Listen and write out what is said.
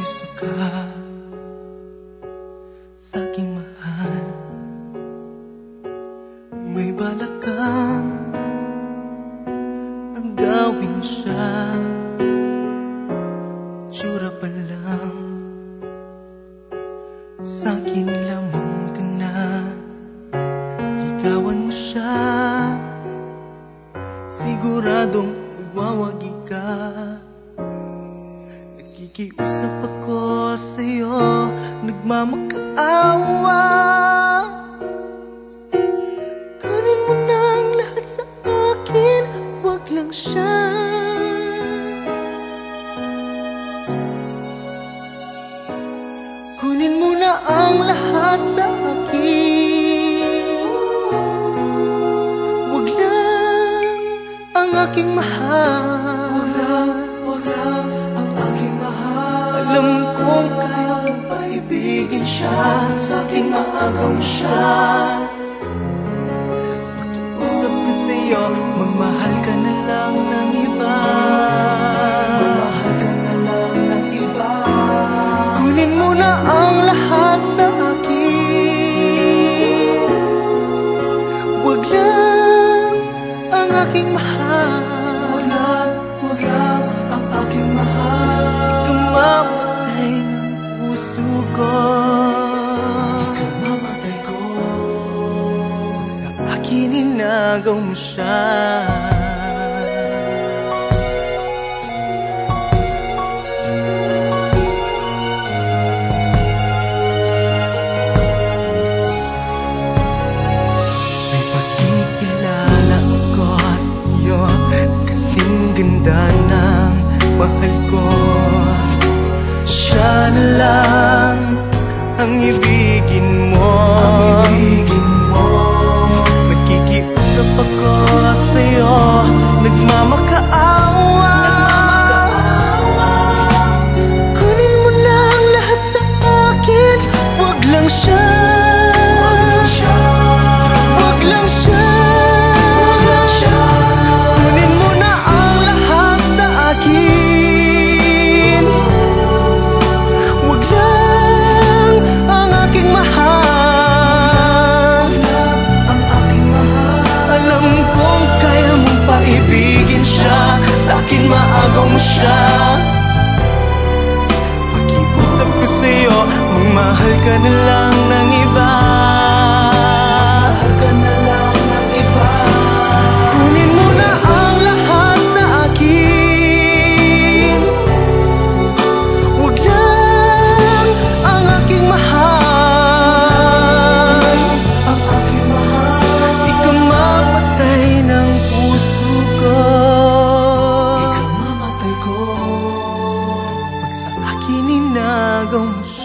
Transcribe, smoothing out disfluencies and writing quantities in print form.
puso ka sa'king mahal. May balak kang agawin siya, itsura pa lang sa'kin lamang ka na. Ligawan mo siya, siguradong magwawagi ka. Nakikiusap ako sa'yo, nagmamakaawa. Kunin mo na ang lahat sa akin, wag lang siya. Kunin mo na ang lahat sa akin, wag lang ang aking mahal. Wag lang ang aking mahal. Alam kong kaya mong paibigin siya, sa'king maagaw mo siya. Pakiusap ka sa'yo, magmahal ka na lang ng iba. Magmahal ka na lang ng iba. Kunin mo na ang lahat sa akin, wag lang ang aking mahal. Wag lang ang aking mahal. Ikamamatay ng puso ko, ikamamatay ko. Sa akin inagaw mo siya. May pagkikilala ako sa'yo, kasing ganda ng mahal ko. Siya na lang ang ibigin mo. Nakikiusap ako sa'yo, nagmamakaawa. Kunin mo na ang lahat sa akin, wag lang siya. Wag lang siya. Kunin mo na ang lahat sa akin, wag lang ang aking mahal. Alam kong kaya mong paibigin siya, sa'kin maagaw mo siya. Pakiusap ko sa'yo, magmahal ka na lang ng iba. Kunin mo na ang lahat sa akin, wag lang ang aking mahal. Ikamamatay ng puso ko, pag sa akin inagaw mo siya.